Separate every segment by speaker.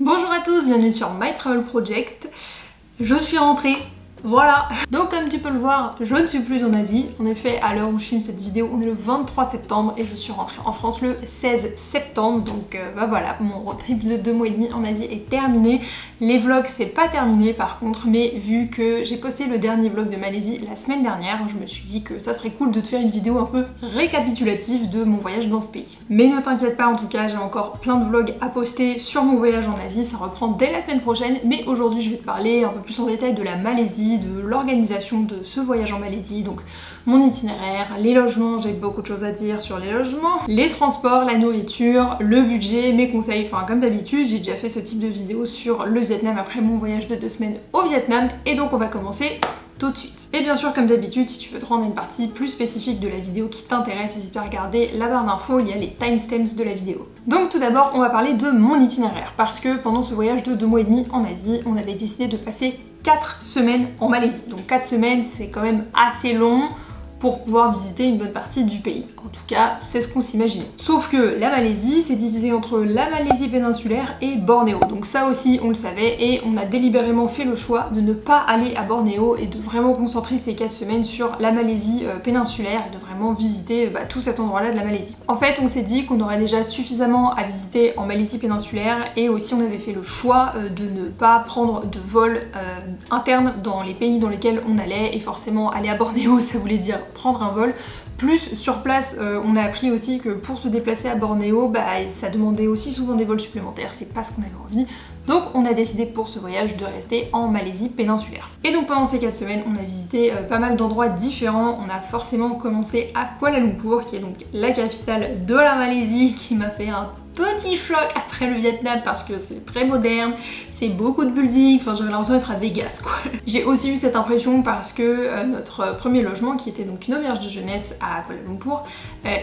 Speaker 1: Bonjour à tous, bienvenue sur My Travel Project. Je suis rentrée, voilà. Donc comme tu peux le voir, je ne suis plus en Asie. En effet, à l'heure où je filme cette vidéo, on est le 23 septembre et je suis rentrée en France le 16 septembre. Donc voilà, mon road trip de 2 mois et demi en Asie est terminé. Les vlogs, c'est pas terminé par contre, mais vu que j'ai posté le dernier vlog de Malaisie la semaine dernière, je me suis dit que ça serait cool de te faire une vidéo un peu récapitulative de mon voyage dans ce pays. Mais ne t'inquiète pas, en tout cas, j'ai encore plein de vlogs à poster sur mon voyage en Asie, ça reprend dès la semaine prochaine, mais aujourd'hui je vais te parler un peu plus en détail de la Malaisie, de l'organisation de ce voyage en Malaisie, donc mon itinéraire, les logements, j'ai beaucoup de choses à dire sur les logements, les transports, la nourriture, le budget, mes conseils, enfin comme d'habitude, j'ai déjà fait ce type de vidéo sur le Vietnam après mon voyage de 2 semaines au Vietnam, et donc on va commencer tout de suite. Et bien sûr, comme d'habitude, si tu veux te rendre à une partie plus spécifique de la vidéo qui t'intéresse, n'hésite pas à regarder la barre d'infos, il y a les timestamps de la vidéo. Donc tout d'abord, on va parler de mon itinéraire, parce que pendant ce voyage de 2 mois et demi en Asie, on avait décidé de passer 4 semaines en Malaisie. Donc 4 semaines, c'est quand même assez long pour pouvoir visiter une bonne partie du pays. En tout cas, c'est ce qu'on s'imaginait. Sauf que la Malaisie, c'est divisé entre la Malaisie péninsulaire et Bornéo. Donc ça aussi, on le savait, et on a délibérément fait le choix de ne pas aller à Bornéo et de vraiment concentrer ces 4 semaines sur la Malaisie péninsulaire et de vraiment visiter tout cet endroit-là de la Malaisie. En fait, on s'est dit qu'on aurait déjà suffisamment à visiter en Malaisie péninsulaire, et aussi on avait fait le choix de ne pas prendre de vol interne dans les pays dans lesquels on allait, et forcément aller à Bornéo, ça voulait dire prendre un vol. Plus sur place, on a appris aussi que pour se déplacer à Bornéo, ça demandait aussi souvent des vols supplémentaires, c'est pas ce qu'on avait envie. Donc on a décidé pour ce voyage de rester en Malaisie péninsulaire. Et donc pendant ces 4 semaines, on a visité pas mal d'endroits différents. On a forcément commencé à Kuala Lumpur, qui est donc la capitale de la Malaisie, qui m'a fait un petit choc après le Vietnam parce que c'est très moderne, c'est beaucoup de buildings, enfin j'avais l'impression d'être à Vegas quoi. J'ai aussi eu cette impression parce que notre premier logement, qui était donc une auberge de jeunesse à Kuala Lumpur,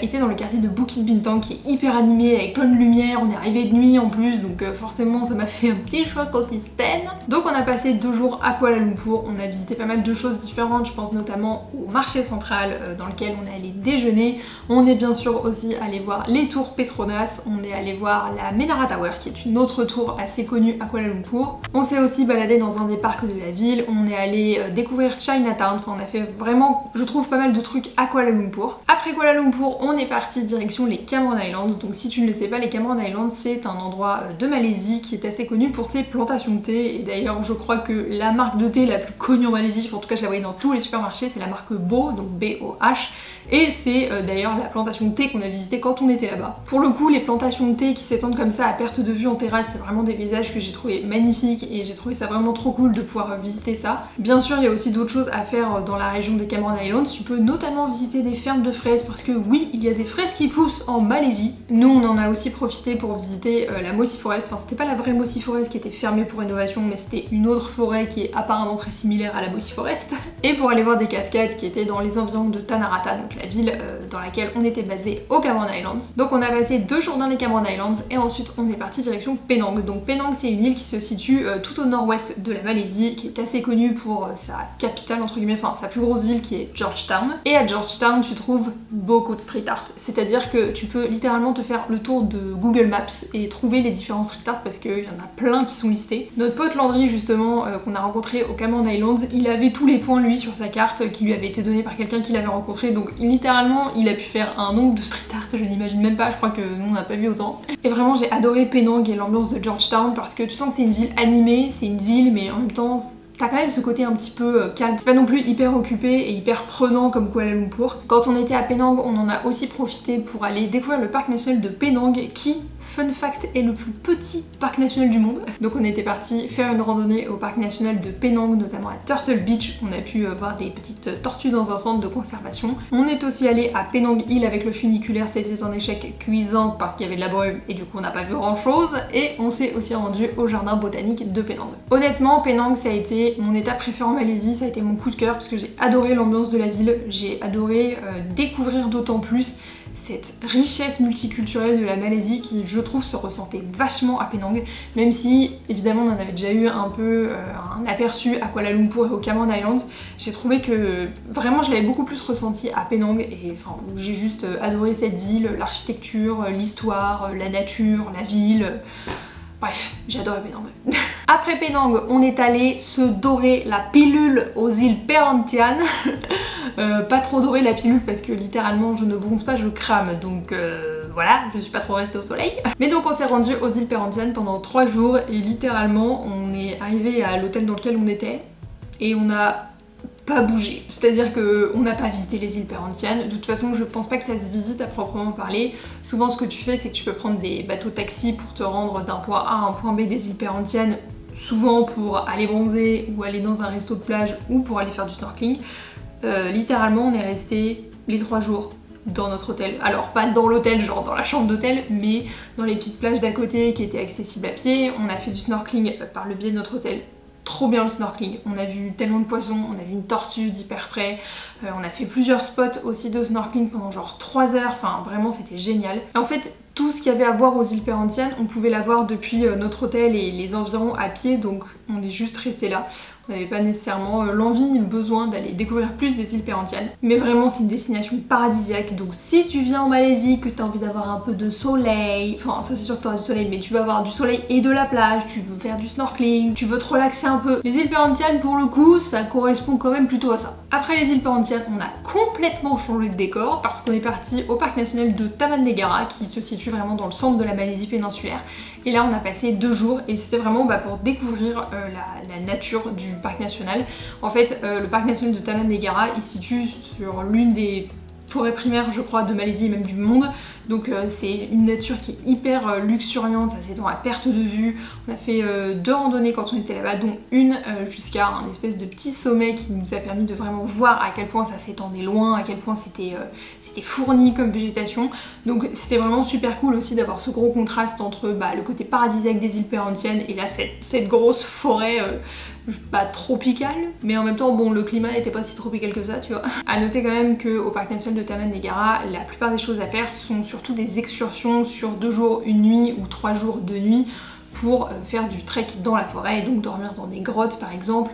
Speaker 1: était dans le quartier de Bukit Bintang, qui est hyper animé avec plein de lumière. On est arrivé de nuit en plus, donc forcément ça m'a fait un petit choc au système. Donc on a passé 2 jours à Kuala Lumpur, on a visité pas mal de choses différentes, je pense notamment au marché central dans lequel on est allé déjeuner. On est bien sûr aussi allé voir les tours Petronas, on est allé voir la Menara Tower, qui est une autre tour assez connue à Kuala Lumpur. On s'est aussi baladé dans un des parcs de la ville, on est allé découvrir Chinatown, enfin on a fait vraiment, je trouve, pas mal de trucs à Kuala Lumpur. Après Kuala Lumpur, on est parti direction les Cameron Highlands. Donc si tu ne le sais pas, les Cameron Highlands, c'est un endroit de Malaisie qui est assez connu pour ses plantations de thé, et d'ailleurs je crois que la marque de thé la plus connue en Malaisie, en tout cas je la voyais dans tous les supermarchés, c'est la marque Boh, donc B-O-H, et c'est d'ailleurs la plantation de thé qu'on a visité quand on était là-bas. Pour le coup, les plantations de thé qui s'étendent comme ça à perte de vue en terrasse, c'est vraiment des paysages que j'ai trouvé magnifiques, et j'ai trouvé ça vraiment trop cool de pouvoir visiter ça. Bien sûr, il y a aussi d'autres choses à faire dans la région des Cameron Highlands. Tu peux notamment visiter des fermes de fraises, parce que oui, il y a des fraises qui poussent en Malaisie. Nous, on en a aussi profité pour visiter la Mossy Forest. Enfin, c'était pas la vraie Mossy Forest qui était fermée pour rénovation, mais c'était une autre forêt qui est apparemment très similaire à la Mossy Forest. Et pour aller voir des cascades qui étaient dans les environs de Tanah Rata, donc la ville dans laquelle on était basé aux Cameron Highlands. Donc on a passé 2 jours dans les Cameron Highlands, et ensuite on est parti direction Penang. Donc Penang, c'est une île qui se situe tout au nord-ouest de la Malaisie, qui est assez connue pour sa capitale entre guillemets, enfin sa plus grosse ville, qui est Georgetown. Et à Georgetown, tu trouves beaucoup de street art, c'est-à-dire que tu peux littéralement te faire le tour de Google Maps et trouver les différents street art, parce qu'il y en a plein qui sont listés. Notre pote Landry justement, qu'on a rencontré aux Cameron Highlands, il avait tous les points lui sur sa carte qui lui avait été donnée par quelqu'un qui l'avait rencontré, donc littéralement il a pu faire un nombre de street art, je n'imagine même pas, je crois que nous on n'a pas vu autant. Et vraiment j'ai adoré Penang et l'ambiance de Georgetown, parce que tu sens que c'est une ville animée, c'est une ville mais en même temps t'as quand même ce côté un petit peu calme. C'est pas non plus hyper occupé et hyper prenant comme Kuala Lumpur. Quand on était à Penang, on en a aussi profité pour aller découvrir le parc national de Penang, qui, fun fact, est le plus petit parc national du monde. Donc on était parti faire une randonnée au parc national de Penang, notamment à Turtle Beach. On a pu voir des petites tortues dans un centre de conservation. On est aussi allé à Penang Hill avec le funiculaire, c'était un échec cuisant parce qu'il y avait de la brume et du coup on n'a pas vu grand chose. Et on s'est aussi rendu au jardin botanique de Penang. Honnêtement, Penang, ça a été mon étape préférée en Malaisie, ça a été mon coup de cœur parce que j'ai adoré l'ambiance de la ville, j'ai adoré découvrir d'autant plus cette richesse multiculturelle de la Malaisie qui, je trouve, se ressentait vachement à Penang, même si évidemment on en avait déjà eu un peu un aperçu à Kuala Lumpur et aux Cameron Highlands. J'ai trouvé que vraiment je l'avais beaucoup plus ressenti à Penang, et enfin j'ai juste adoré cette ville, l'architecture, l'histoire, la nature, la ville. Bref, j'ai adoré Penang. Après Penang, on est allé se dorer la pilule aux îles Perhentian. Pas trop dorer la pilule parce que littéralement je ne bronze pas, je crame, donc voilà, je suis pas trop restée au soleil. Mais donc on s'est rendu aux îles Perhentian pendant 3 jours et littéralement on est arrivé à l'hôtel dans lequel on était et on a pas bougé. C'est-à-dire qu'on n'a pas visité les îles Perhentian. De toute façon, je pense pas que ça se visite à proprement parler. Souvent, ce que tu fais, c'est que tu peux prendre des bateaux taxis pour te rendre d'un point A à un point B des îles Perhentian, souvent pour aller bronzer ou aller dans un resto de plage ou pour aller faire du snorkeling. Littéralement, on est resté les 3 jours dans notre hôtel. Alors pas dans l'hôtel, genre dans la chambre d'hôtel, mais dans les petites plages d'à côté qui étaient accessibles à pied. On a fait du snorkeling par le biais de notre hôtel. Trop bien le snorkeling, on a vu tellement de poissons, on a vu une tortue d'hyper près, on a fait plusieurs spots aussi de snorkeling pendant genre 3 heures, enfin vraiment c'était génial. Et en fait tout ce qu'il y avait à voir aux îles Perhentian, on pouvait l'avoir depuis notre hôtel et les environs à pied, donc on est juste resté là. On n'avait pas nécessairement l'envie ni le besoin d'aller découvrir plus des îles Perhentian. Mais vraiment c'est une destination paradisiaque, donc si tu viens en Malaisie, que tu as envie d'avoir un peu de soleil, enfin ça c'est sûr que tu auras du soleil, mais tu vas avoir du soleil et de la plage, tu veux faire du snorkeling, tu veux te relaxer un peu. Les îles Perhentian pour le coup ça correspond quand même plutôt à ça. Après les îles Perhentian, on a complètement changé de décor parce qu'on est parti au parc national de Taman Negara qui se situe vraiment dans le centre de la Malaisie péninsulaire. Et là on a passé 2 jours et c'était vraiment pour découvrir la nature du parc national. En fait le parc national de Taman Negara il se situe sur l'une des forêts primaires je crois de Malaisie et même du monde. Donc c'est une nature qui est hyper luxuriante, ça s'étend à perte de vue. On a fait 2 randonnées quand on était là-bas, dont une jusqu'à un espèce de petit sommet qui nous a permis de vraiment voir à quel point ça s'étendait loin, à quel point c'était fourni comme végétation. Donc c'était vraiment super cool aussi d'avoir ce gros contraste entre le côté paradisiaque des îles Perhentian et là cette grosse forêt pas tropicale, mais en même temps bon le climat n'était pas si tropical que ça, tu vois. À noter quand même qu'au parc national de Taman Negara, la plupart des choses à faire sont surtout des excursions sur 2 jours, 1 nuit ou 3 jours, 2 nuits pour faire du trek dans la forêt et donc dormir dans des grottes par exemple.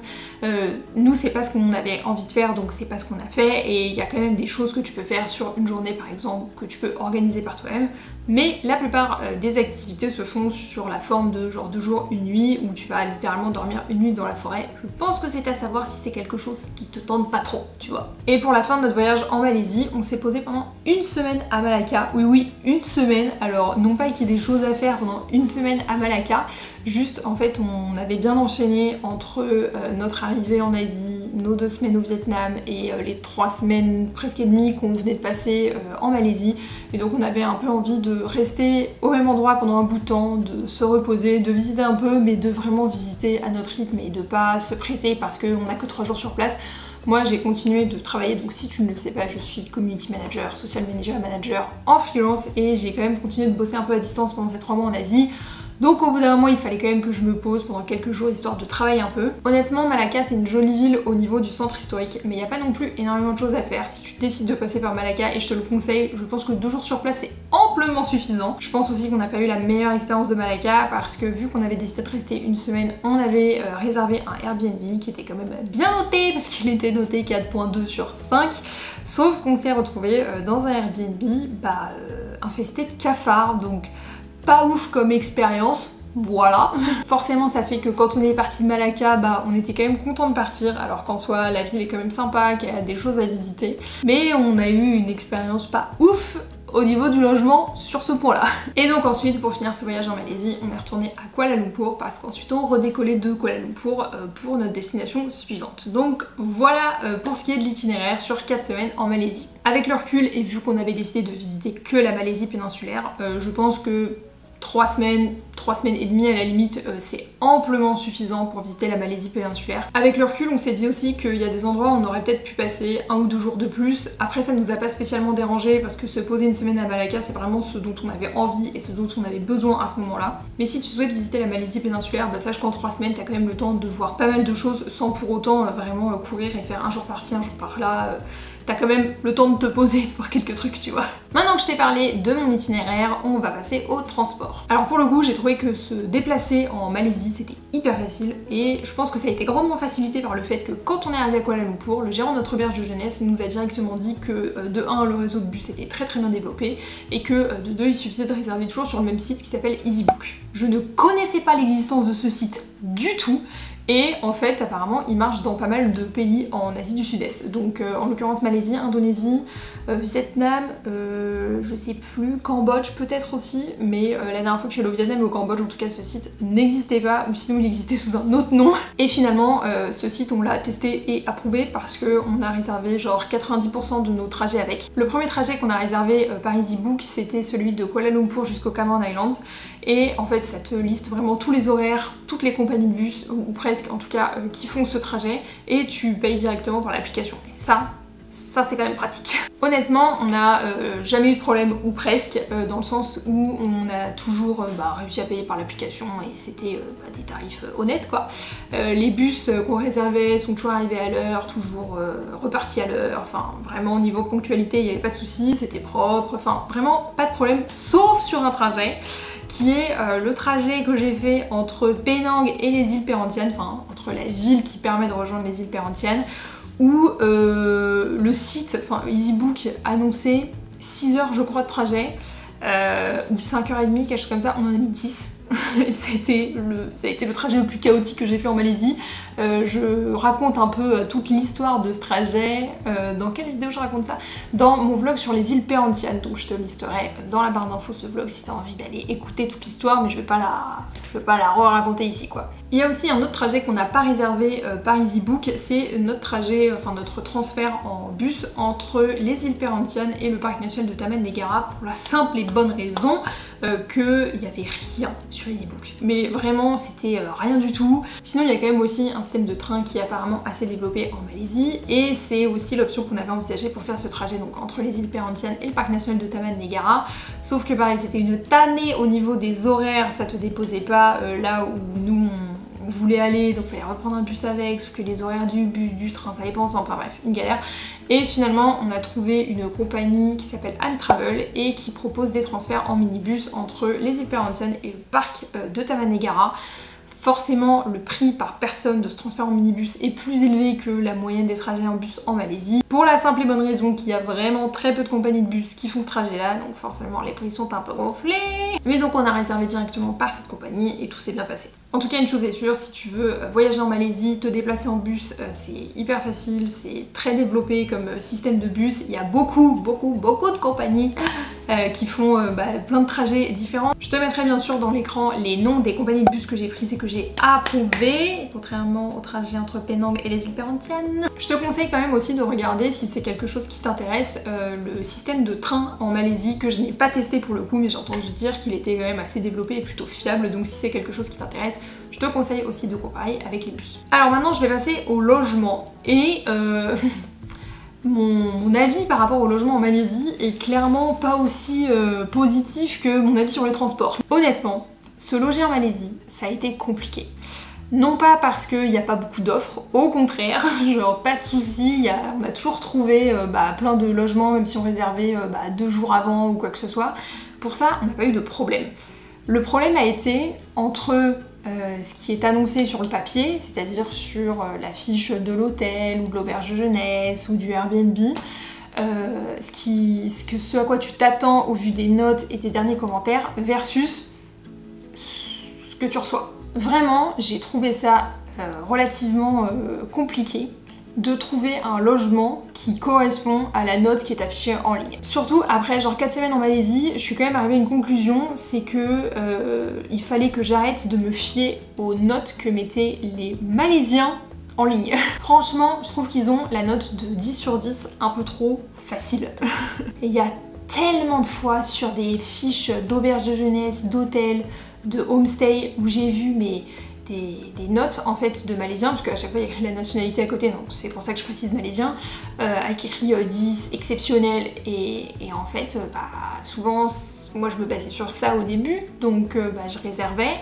Speaker 1: Nous c'est pas ce qu'on avait envie de faire, donc c'est pas ce qu'on a fait, et il y a quand même des choses que tu peux faire sur une journée par exemple, que tu peux organiser par toi-même, mais la plupart des activités se font sur la forme de genre 2 jours, 1 nuit, où tu vas littéralement dormir 1 nuit dans la forêt. Je pense que c'est à savoir si c'est quelque chose qui te tente pas trop, tu vois. Et pour la fin de notre voyage en Malaisie, on s'est posé pendant 1 semaine à Malacca. Oui, 1 semaine, alors non pas qu'il y ait des choses à faire pendant 1 semaine à Malacca, juste en fait on avait bien enchaîné entre notre arrivée en Asie, nos 2 semaines au Vietnam et les 3 semaines presque et demie qu'on venait de passer en Malaisie, et donc on avait un peu envie de rester au même endroit pendant un bout de temps, de se reposer, de visiter un peu, mais de vraiment visiter à notre rythme et de pas se presser parce qu'on n'a que 3 jours sur place. Moi j'ai continué de travailler, donc si tu ne le sais pas, je suis community manager, social manager en freelance, et j'ai quand même continué de bosser un peu à distance pendant ces 3 mois en Asie. Donc au bout d'un moment il fallait quand même que je me pose pendant quelques jours histoire de travailler un peu. Honnêtement Malacca c'est une jolie ville au niveau du centre historique, mais il n'y a pas non plus énormément de choses à faire. Si tu décides de passer par Malacca, et je te le conseille, je pense que 2 jours sur place c'est amplement suffisant. Je pense aussi qu'on n'a pas eu la meilleure expérience de Malacca parce que vu qu'on avait décidé de rester 1 semaine, on avait réservé un Airbnb qui était quand même bien noté parce qu'il était noté 4.2 sur 5. Sauf qu'on s'est retrouvé dans un Airbnb infesté de cafards, donc pas ouf comme expérience, voilà. Forcément ça fait que quand on est parti de Malacca, on était quand même content de partir, alors qu'en soi la ville est quand même sympa, qu'il y a des choses à visiter, mais on a eu une expérience pas ouf au niveau du logement sur ce point là. Et donc ensuite pour finir ce voyage en Malaisie, on est retourné à Kuala Lumpur parce qu'ensuite on redécollait de Kuala Lumpur pour notre destination suivante. Donc voilà pour ce qui est de l'itinéraire sur 4 semaines en Malaisie. Avec le recul et vu qu'on avait décidé de visiter que la Malaisie péninsulaire, je pense que 3 semaines et demie à la limite, c'est amplement suffisant pour visiter la Malaisie péninsulaire. Avec le recul, on s'est dit aussi qu'il y a des endroits où on aurait peut-être pu passer 1 ou 2 jours de plus. Après, ça nous a pas spécialement dérangé parce que se poser 1 semaine à Malacca, c'est vraiment ce dont on avait envie et ce dont on avait besoin à ce moment-là. Mais si tu souhaites visiter la Malaisie péninsulaire, sache qu'en 3 semaines, t'as quand même le temps de voir pas mal de choses sans pour autant vraiment courir et faire un jour par-ci, un jour par-là. t'as quand même le temps de te poser, de voir quelques trucs, tu vois. Maintenant que je t'ai parlé de mon itinéraire, on va passer au transport. Alors pour le coup, j'ai trouvé que se déplacer en Malaisie, c'était hyper facile et je pense que ça a été grandement facilité par le fait que quand on est arrivé à Kuala Lumpur, le gérant de notre auberge de jeunesse nous a directement dit que de 1, le réseau de bus était très bien développé et que de 2, il suffisait de réserver toujours sur le même site qui s'appelle EasyBook. Je ne connaissais pas l'existence de ce site du tout. Et en fait, apparemment, il marche dans pas mal de pays en Asie du Sud-Est. Donc en l'occurrence Malaisie, Indonésie, Vietnam, je sais plus, Cambodge peut-être aussi, mais la dernière fois que je suis allée au Vietnam et au Cambodge, en tout cas ce site n'existait pas, ou sinon il existait sous un autre nom. Et finalement, ce site on l'a testé et approuvé parce qu'on a réservé genre 90% de nos trajets avec. Le premier trajet qu'on a réservé par EasyBook, c'était celui de Kuala Lumpur jusqu'aux Cameron Islands. Et en fait, ça te liste vraiment tous les horaires, toutes les compagnies de bus, ou presque en tout cas, qui font ce trajet, et tu payes directement par l'application. Et ça c'est quand même pratique. Honnêtement, on n'a jamais eu de problème, ou presque, dans le sens où on a toujours réussi à payer par l'application et c'était des tarifs honnêtes quoi. Les bus qu'on réservait sont toujours arrivés à l'heure, toujours repartis à l'heure, enfin vraiment au niveau ponctualité il n'y avait pas de soucis, c'était propre, enfin vraiment pas de problème, sauf sur un trajet qui est le trajet que j'ai fait entre Penang et les îles Perhentianes, enfin entre la ville qui permet de rejoindre les îles Perhentianes, où le site, enfin EasyBook annonçait 6 heures je crois de trajet, ou 5h30, quelque chose comme ça, on en a mis 10. Et ça a été le trajet le plus chaotique que j'ai fait en Malaisie. Je raconte un peu toute l'histoire de ce trajet. Dans quelle vidéo je raconte ça? Dans mon vlog sur les îles Perhentianes, donc je te listerai dans la barre d'infos ce vlog si tu as envie d'aller écouter toute l'histoire, mais je vais pas la re-raconter ici quoi. Il y a aussi un autre trajet qu'on n'a pas réservé par EasyBook, c'est notre trajet, enfin notre transfert en bus entre les îles Perhentianes et le parc national de Taman Negara, pour la simple et bonne raison qu'il n'y avait rien sur EasyBook. Mais vraiment, c'était rien du tout. Sinon, il y a quand même aussi un système de train qui est apparemment assez développé en Malaisie, et c'est aussi l'option qu'on avait envisagée pour faire ce trajet donc entre les îles Perhentianes et le parc national de Taman Negara. Sauf que pareil, c'était une tannée au niveau des horaires, ça te déposait pas là où nous on voulait aller, donc il fallait reprendre un bus avec, sauf que les horaires du bus, du train, ça allait pas ensemble, enfin bref, une galère. Et finalement, on a trouvé une compagnie qui s'appelle An Travel et qui propose des transferts en minibus entre les îles Perhentianes et le parc de Taman Negara. Forcément, le prix par personne de ce transfert en minibus est plus élevé que la moyenne des trajets en bus en Malaisie. Pour la simple et bonne raison qu'il y a vraiment très peu de compagnies de bus qui font ce trajet-là, donc forcément les prix sont un peu gonflés. Mais donc on a réservé directement par cette compagnie et tout s'est bien passé. En tout cas, une chose est sûre, si tu veux voyager en Malaisie, te déplacer en bus, c'est hyper facile, c'est très développé comme système de bus. Il y a beaucoup de compagnies qui font plein de trajets différents. Je te mettrai bien sûr dans l'écran les noms des compagnies de bus que j'ai prises et que j'ai approuvées, contrairement au trajet entre Penang et les îles Perhentianes. Je te conseille quand même aussi de regarder, si c'est quelque chose qui t'intéresse, le système de train en Malaisie, que je n'ai pas testé pour le coup, mais j'ai entendu dire qu'il était quand même assez développé et plutôt fiable, donc si c'est quelque chose qui t'intéresse, je te conseille aussi de comparer avec les bus. Alors maintenant je vais passer au logement, et mon avis par rapport au logement en Malaisie est clairement pas aussi positif que mon avis sur les transports. Honnêtement, se loger en Malaisie, ça a été compliqué. Non pas parce qu'il n'y a pas beaucoup d'offres, au contraire, genre pas de soucis, on a toujours trouvé plein de logements, même si on réservait 2 jours avant ou quoi que ce soit. Pour ça, on n'a pas eu de problème. Le problème a été entre ce qui est annoncé sur le papier, c'est-à-dire sur la fiche de l'hôtel ou de l'auberge de jeunesse ou du Airbnb, ce à quoi tu t'attends au vu des notes et des derniers commentaires versus ce que tu reçois. Vraiment, j'ai trouvé ça relativement compliqué de trouver un logement qui correspond à la note qui est affichée en ligne. Surtout après genre 4 semaines en Malaisie, je suis quand même arrivée à une conclusion, c'est que il fallait que j'arrête de me fier aux notes que mettaient les Malaisiens en ligne. Franchement, je trouve qu'ils ont la note de 10 sur 10 un peu trop facile. Et il y a tellement de fois sur des fiches d'auberge de jeunesse, d'hôtel, de homestay où j'ai vu des notes en fait de malaisiens, parce qu'à chaque fois il y a écrit la nationalité à côté, donc c'est pour ça que je précise malaisien, avec écrit 10, exceptionnel, et en fait souvent moi je me basais sur ça au début, donc je réservais.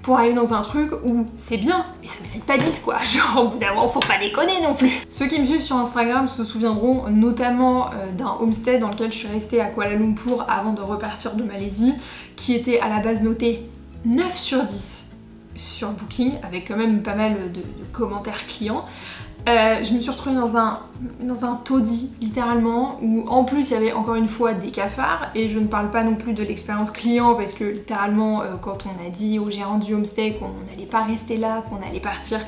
Speaker 1: pour arriver dans un truc où c'est bien, mais ça mérite pas 10 quoi. Genre au bout d'un moment, faut pas déconner non plus. Ceux qui me suivent sur Instagram se souviendront notamment d'un homestay dans lequel je suis restée à Kuala Lumpur avant de repartir de Malaisie, qui était à la base noté 9 sur 10 sur Booking, avec quand même pas mal de commentaires clients. Je me suis retrouvée dans un taudis littéralement, où en plus il y avait encore une fois des cafards, et je ne parle pas non plus de l'expérience client parce que littéralement quand on a dit au gérant du homestay qu'on n'allait pas rester là, qu'on allait partir,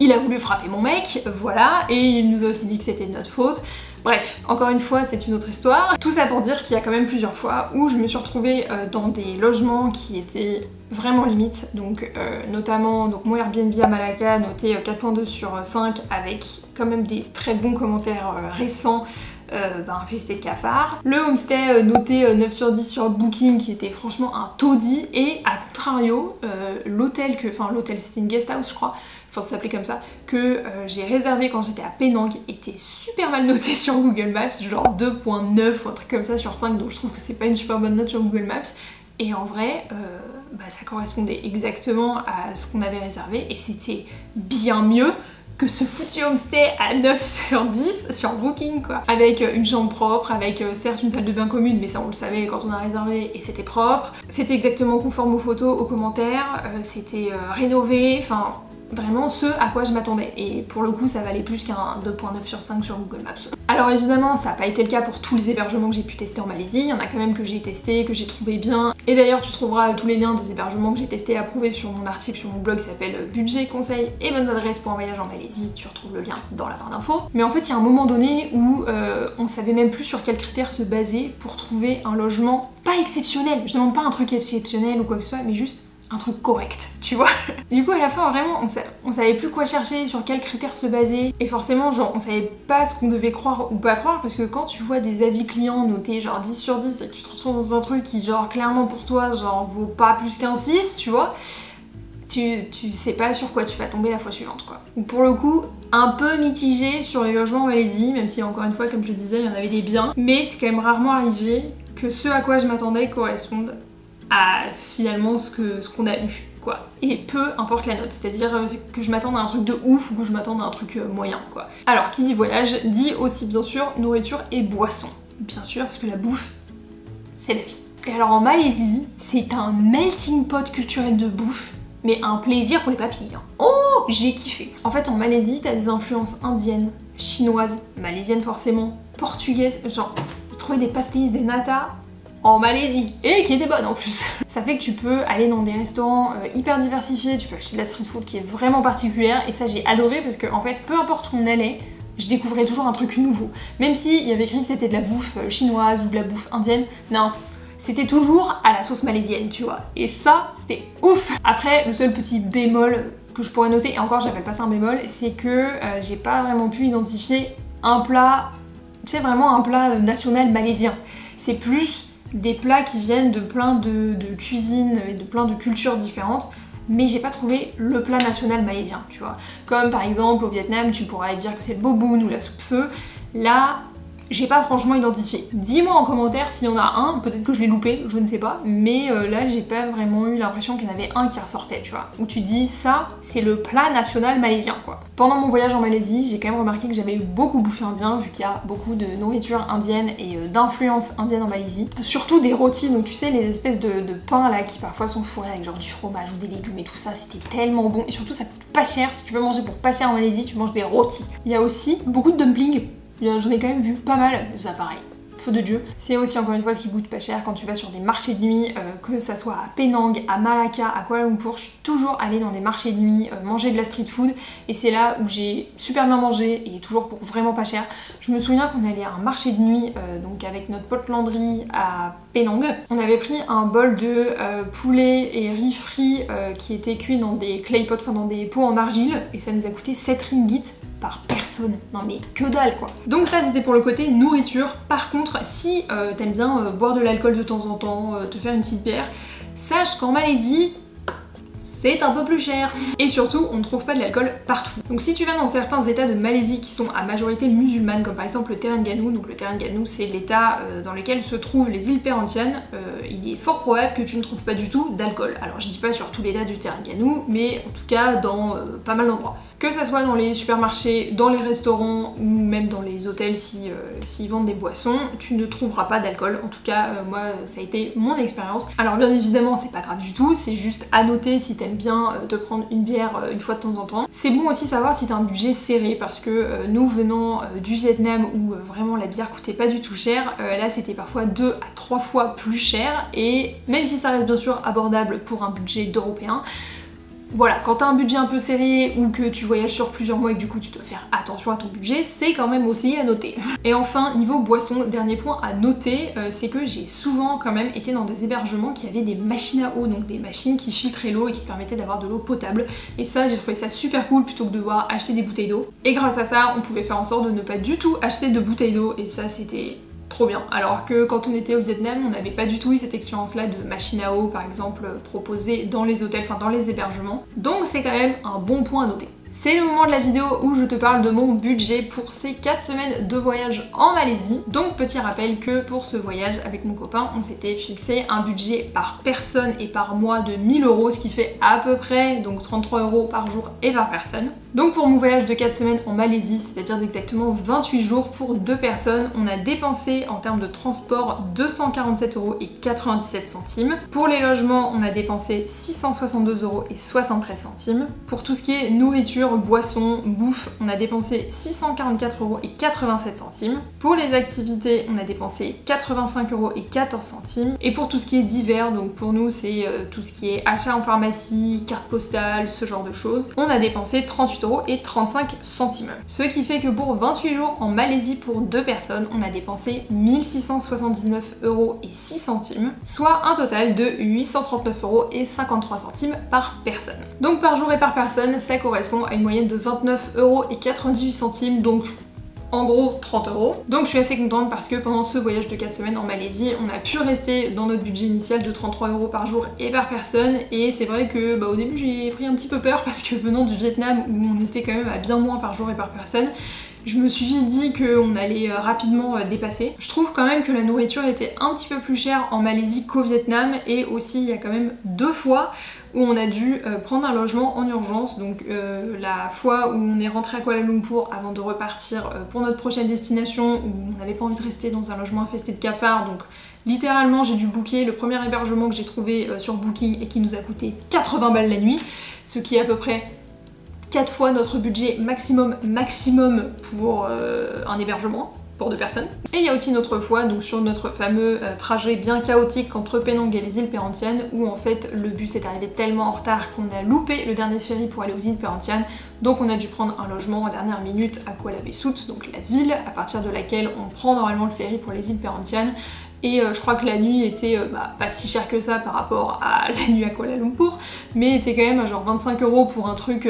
Speaker 1: il a voulu frapper mon mec, voilà, et il nous a aussi dit que c'était de notre faute. Bref, encore une fois, c'est une autre histoire. Tout ça pour dire qu'il y a quand même plusieurs fois où je me suis retrouvée dans des logements qui étaient vraiment limite, donc notamment mon Airbnb à Malacca noté 4.2 sur 5 avec quand même des très bons commentaires récents, infesté de cafards. Le homestay noté 9 sur 10 sur Booking qui était franchement un taudis, et à contrario l'hôtel c'était une guest house je crois, enfin ça s'appelait comme ça, que j'ai réservé quand j'étais à Penang était super mal noté sur Google Maps, genre 2.9 ou un truc comme ça sur 5, donc je trouve que c'est pas une super bonne note sur Google Maps. Et en vrai, ça correspondait exactement à ce qu'on avait réservé et c'était bien mieux que ce foutu homestay à 9 sur 10 sur Booking quoi. Avec une chambre propre, avec certes une salle de bain commune, mais ça on le savait quand on a réservé et c'était propre. C'était exactement conforme aux photos, aux commentaires, c'était rénové, enfin vraiment ce à quoi je m'attendais, et pour le coup ça valait plus qu'un 2.9 sur 5 sur Google Maps. Alors évidemment ça n'a pas été le cas pour tous les hébergements que j'ai pu tester en Malaisie, il y en a quand même que j'ai testé, que j'ai trouvé bien, et d'ailleurs tu trouveras tous les liens des hébergements que j'ai testés et approuvés sur mon article sur mon blog qui s'appelle Budget, conseils et bonnes adresses pour un voyage en Malaisie, tu retrouves le lien dans la barre d'infos. Mais en fait il y a un moment donné où on savait même plus sur quels critères se baser pour trouver un logement pas exceptionnel, je demande pas un truc exceptionnel ou quoi que ce soit, mais juste un truc correct, tu vois. Du coup à la fin vraiment on savait plus quoi chercher, sur quels critères se baser, et forcément genre on savait pas ce qu'on devait croire ou pas croire, parce que quand tu vois des avis clients notés genre 10 sur 10 et que tu te retrouves dans un truc qui genre clairement pour toi genre vaut pas plus qu'un 6, tu vois, tu sais pas sur quoi tu vas tomber la fois suivante quoi. Pour le coup un peu mitigé sur les logements en Malaisie, même si encore une fois comme je le disais il y en avait des biens, mais c'est quand même rarement arrivé que ce à quoi je m'attendais corresponde à finalement ce qu'on a eu quoi. Et peu importe la note, c'est-à-dire que je m'attende à un truc de ouf ou que je m'attende à un truc moyen quoi. Alors qui dit voyage dit aussi bien sûr nourriture et boisson, bien sûr, parce que la bouffe c'est la vie. Et alors en Malaisie c'est un melting pot culturel de bouffe, mais un plaisir pour les papilles. Oh, j'ai kiffé. En fait en Malaisie t'as des influences indiennes, chinoises, malaisiennes forcément, portugaises, genre j'ai trouvé des pastéis, des nata en Malaisie, et qui était bonne en plus. Ça fait que tu peux aller dans des restaurants hyper diversifiés, tu peux acheter de la street food qui est vraiment particulière, et ça j'ai adoré parce que en fait peu importe où on allait, je découvrais toujours un truc nouveau. Même s'il y avait écrit que c'était de la bouffe chinoise ou de la bouffe indienne, non, c'était toujours à la sauce malaisienne, tu vois. Et ça, c'était ouf. Après, le seul petit bémol que je pourrais noter, et encore j'appelle pas ça un bémol, c'est que j'ai pas vraiment pu identifier un plat, tu sais vraiment un plat national malaisien. C'est plus des plats qui viennent de plein de cuisines et de plein de cultures différentes, mais j'ai pas trouvé le plat national malaisien, tu vois. Comme par exemple au Vietnam, tu pourrais dire que c'est le boboon ou la soupe feu. Là, j'ai pas franchement identifié. Dis-moi en commentaire s'il y en a un, peut-être que je l'ai loupé, je ne sais pas, mais là j'ai pas vraiment eu l'impression qu'il y en avait un qui ressortait, tu vois. Où tu dis ça, c'est le plat national malaisien quoi. Pendant mon voyage en Malaisie, j'ai quand même remarqué que j'avais beaucoup bouffé indien, vu qu'il y a beaucoup de nourriture indienne et d'influence indienne en Malaisie. Surtout des rôtis, donc tu sais les espèces de pains là qui parfois sont fourrés avec genre du fromage ou des légumes et tout ça, c'était tellement bon. Et surtout ça coûte pas cher, si tu veux manger pour pas cher en Malaisie, tu manges des rôtis. Il y a aussi beaucoup de dumplings. J'en ai quand même vu pas mal, ça pareil, feu de Dieu. C'est aussi encore une fois ce qui coûte pas cher quand tu vas sur des marchés de nuit, que ça soit à Penang, à Malacca, à Kuala Lumpur, je suis toujours allée dans des marchés de nuit, manger de la street food, et c'est là où j'ai super bien mangé, et toujours pour vraiment pas cher. Je me souviens qu'on allait à un marché de nuit, donc avec notre pote Landry à Penang. On avait pris un bol de poulet et riz frit qui était cuit dans des clay pots, enfin dans des pots en argile, et ça nous a coûté 7 ringgits par personne. Non mais que dalle quoi. Donc ça c'était pour le côté nourriture. Par contre si t'aimes bien boire de l'alcool de temps en temps, te faire une petite bière, sache qu'en Malaisie c'est un peu plus cher. Et surtout, on ne trouve pas de l'alcool partout. Donc si tu vas dans certains états de Malaisie qui sont à majorité musulmane, comme par exemple le Terengganu, donc le Terengganu c'est l'état dans lequel se trouvent les îles Perhentianes, il est fort probable que tu ne trouves pas du tout d'alcool. Alors je dis pas sur tous les états du Terengganu, mais en tout cas dans pas mal d'endroits. Que ça soit dans les supermarchés, dans les restaurants ou même dans les hôtels s'ils vendent des boissons, tu ne trouveras pas d'alcool. En tout cas, moi, ça a été mon expérience. Alors bien évidemment, c'est pas grave du tout, c'est juste à noter si t'aimes bien te prendre une bière une fois de temps en temps. C'est bon aussi savoir si t'as un budget serré parce que nous venant du Vietnam où vraiment la bière coûtait pas du tout cher, là c'était parfois 2 à 3 fois plus cher et même si ça reste bien sûr abordable pour un budget d'Européen, voilà, quand t'as un budget un peu serré ou que tu voyages sur plusieurs mois et que du coup tu dois faire attention à ton budget, c'est quand même aussi à noter. Et enfin, niveau boisson, dernier point à noter, c'est que j'ai souvent quand même été dans des hébergements qui avaient des machines à eau, donc des machines qui filtraient l'eau et qui te permettaient d'avoir de l'eau potable. Et ça, j'ai trouvé ça super cool plutôt que de devoir acheter des bouteilles d'eau. Et grâce à ça, on pouvait faire en sorte de ne pas du tout acheter de bouteilles d'eau et ça, c'était trop bien. Alors que quand on était au Vietnam, on n'avait pas du tout eu cette expérience-là de machine à eau, par exemple, proposée dans les hôtels, enfin dans les hébergements. Donc c'est quand même un bon point à noter. C'est le moment de la vidéo où je te parle de mon budget pour ces 4 semaines de voyage en Malaisie. Donc petit rappel que pour ce voyage avec mon copain, on s'était fixé un budget par personne et par mois de 1000 €, ce qui fait à peu près donc 33 € par jour et par personne. Donc pour mon voyage de 4 semaines en Malaisie, c'est-à-dire d'exactement 28 jours pour 2 personnes, on a dépensé en termes de transport 247,97 €. Pour les logements, on a dépensé 662,73 €. Pour tout ce qui est nourriture, boissons, bouffe, on a dépensé 644,87 €. Pour les activités, on a dépensé 85,14 €. Et pour tout ce qui est divers, donc pour nous c'est tout ce qui est achat en pharmacie, carte postale, ce genre de choses, on a dépensé 38,35 €. Ce qui fait que pour 28 jours en Malaisie pour 2 personnes, on a dépensé 1679,06 €, soit un total de 839,53 € par personne. Donc par jour et par personne, ça correspond à une moyenne de 29,98 €, donc en gros 30 €. Donc je suis assez contente parce que pendant ce voyage de 4 semaines en Malaisie, on a pu rester dans notre budget initial de 33 € par jour et par personne. Et c'est vrai que au début j'ai pris un petit peu peur parce que venant du Vietnam où on était quand même à bien moins par jour et par personne, je me suis vite dit qu'on allait rapidement dépasser. Je trouve quand même que la nourriture était un petit peu plus chère en Malaisie qu'au Vietnam et aussi il y a quand même 2 fois où on a dû prendre un logement en urgence. Donc la fois où on est rentré à Kuala Lumpur avant de repartir pour notre prochaine destination, où on n'avait pas envie de rester dans un logement infesté de cafards, donc littéralement j'ai dû booker le premier hébergement que j'ai trouvé sur Booking et qui nous a coûté 80 balles la nuit, ce qui est à peu près 4 fois notre budget maximum pour un hébergement pour 2 personnes. Et il y a aussi une autre fois, donc sur notre fameux trajet bien chaotique entre Penang et les îles Perhentianes, où en fait le bus est arrivé tellement en retard qu'on a loupé le dernier ferry pour aller aux îles Perhentianes, donc on a dû prendre un logement en dernière minute à Kuala Besut, donc la ville à partir de laquelle on prend normalement le ferry pour les îles Perhentianes. Et je crois que la nuit était pas si chère que ça par rapport à la nuit à Kuala Lumpur, mais était quand même à genre 25 € pour un truc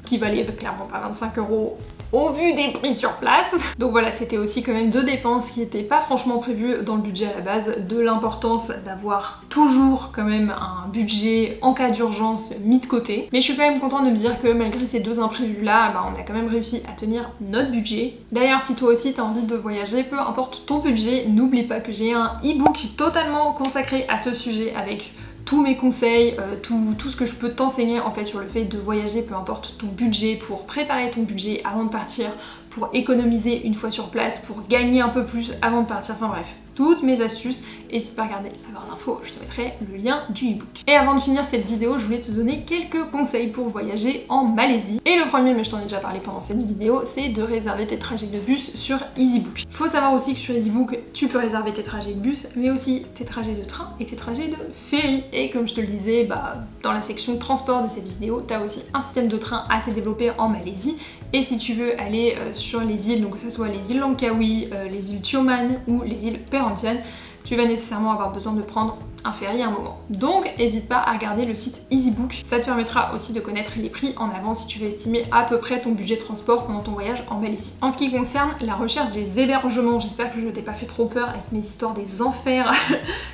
Speaker 1: qui valait clairement pas 25 € au vu des prix sur place. Donc voilà, c'était aussi quand même 2 dépenses qui n'étaient pas franchement prévues dans le budget à la base, de l'importance d'avoir toujours quand même un budget en cas d'urgence mis de côté. Mais je suis quand même contente de me dire que malgré ces 2 imprévus là, on a quand même réussi à tenir notre budget. D'ailleurs, si toi aussi t'as envie de voyager, peu importe ton budget, n'oublie pas que j'ai un e-book totalement consacré à ce sujet avec tous mes conseils, tout ce que je peux t'enseigner en fait sur le fait de voyager, peu importe ton budget, pour préparer ton budget avant de partir, pour économiser une fois sur place, pour gagner un peu plus avant de partir, enfin bref, toutes mes astuces. Et si tu peux regarder la barre d'infos, je te mettrai le lien du e-book. Et avant de finir cette vidéo, je voulais te donner quelques conseils pour voyager en Malaisie. Et le premier, mais je t'en ai déjà parlé pendant cette vidéo, c'est de réserver tes trajets de bus sur EasyBook. Faut savoir aussi que sur EasyBook, tu peux réserver tes trajets de bus, mais aussi tes trajets de train et tes trajets de ferry. Et comme je te le disais, dans la section transport de cette vidéo, tu as aussi un système de train assez développé en Malaisie. Et si tu veux aller sur les îles, donc que ce soit les îles Langkawi, les îles Tioman ou les îles Perhentianes, tu vas nécessairement avoir besoin de prendre un ferry à un moment. Donc n'hésite pas à regarder le site EasyBook, ça te permettra aussi de connaître les prix en avance si tu veux estimer à peu près ton budget transport pendant ton voyage en Malaisie. En ce qui concerne la recherche des hébergements, j'espère que je ne t'ai pas fait trop peur avec mes histoires des enfers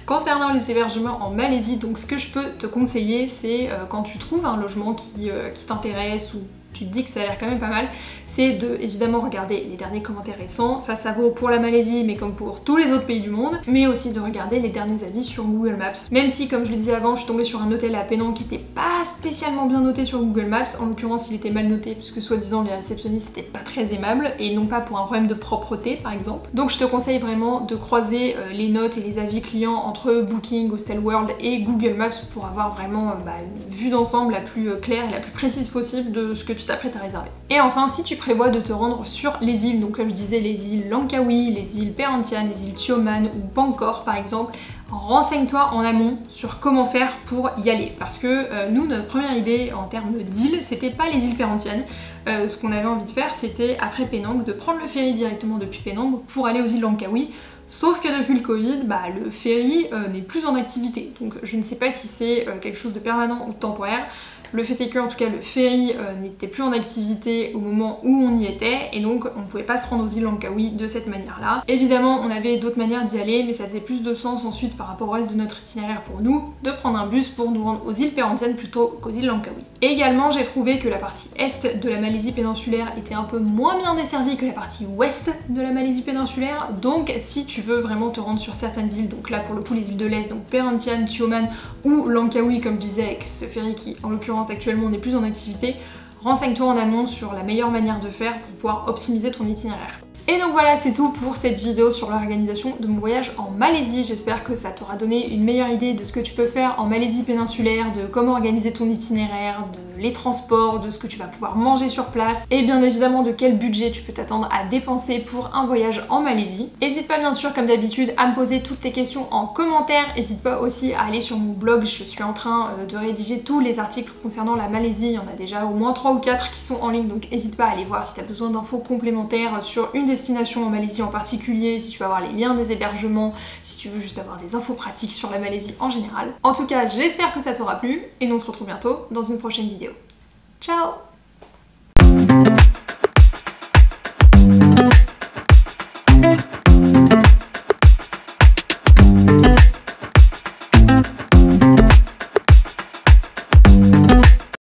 Speaker 1: concernant les hébergements en Malaisie. Donc ce que je peux te conseiller, c'est quand tu trouves un logement qui t'intéresse ou tu te dis que ça a l'air quand même pas mal, c'est de évidemment regarder les derniers commentaires récents, ça vaut pour la Malaisie mais comme pour tous les autres pays du monde, mais aussi de regarder les derniers avis sur Google Maps. Même si, comme je le disais avant, je suis tombée sur un hôtel à Penang qui était pas spécialement bien noté sur Google Maps, en l'occurrence il était mal noté puisque soi-disant les réceptionnistes n'étaient pas très aimables et non pas pour un problème de propreté par exemple. Donc je te conseille vraiment de croiser les notes et les avis clients entre Booking, Hostelworld et Google Maps pour avoir vraiment une vue d'ensemble la plus claire et la plus précise possible de ce que tu t'apprêtes à réserver. Et enfin, si tu prévois de te rendre sur les îles, donc comme je disais les îles Langkawi, les îles Perhentian, les îles Tioman ou Bangkok par exemple, renseigne-toi en amont sur comment faire pour y aller. Parce que nous, notre première idée en termes d'îles, c'était pas les îles Perhentian. Ce qu'on avait envie de faire, c'était après Penang, de prendre le ferry directement depuis Penang pour aller aux îles Langkawi. Sauf que depuis le Covid, le ferry n'est plus en activité. Donc je ne sais pas si c'est quelque chose de permanent ou temporaire. Le fait est que, en tout cas, le ferry n'était plus en activité au moment où on y était et donc on ne pouvait pas se rendre aux îles Langkawi de cette manière-là. Évidemment, on avait d'autres manières d'y aller, mais ça faisait plus de sens ensuite par rapport au reste de notre itinéraire pour nous de prendre un bus pour nous rendre aux îles Perhentian plutôt qu'aux îles Langkawi. Et également, j'ai trouvé que la partie est de la Malaisie péninsulaire était un peu moins bien desservie que la partie ouest de la Malaisie péninsulaire. Donc, si tu veux vraiment te rendre sur certaines îles, donc là pour le coup les îles de l'Est, donc Perhentian, Tioman ou Langkawi comme je disais avec ce ferry qui en l'occurrence actuellement n'est plus en activité, renseigne-toi en amont sur la meilleure manière de faire pour pouvoir optimiser ton itinéraire. Et donc voilà, c'est tout pour cette vidéo sur l'organisation de mon voyage en Malaisie. J'espère que ça t'aura donné une meilleure idée de ce que tu peux faire en Malaisie péninsulaire, de comment organiser ton itinéraire, de les transports, de ce que tu vas pouvoir manger sur place et bien évidemment de quel budget tu peux t'attendre à dépenser pour un voyage en Malaisie. N'hésite pas bien sûr comme d'habitude à me poser toutes tes questions en commentaire. N'hésite pas aussi à aller sur mon blog, je suis en train de rédiger tous les articles concernant la Malaisie. Il y en a déjà au moins 3 ou 4 qui sont en ligne, donc n'hésite pas à aller voir si tu as besoin d'infos complémentaires sur une destination en Malaisie en particulier, si tu veux avoir les liens des hébergements, si tu veux juste avoir des infos pratiques sur la Malaisie en général. En tout cas, j'espère que ça t'aura plu et on se retrouve bientôt dans une prochaine vidéo. Ciao!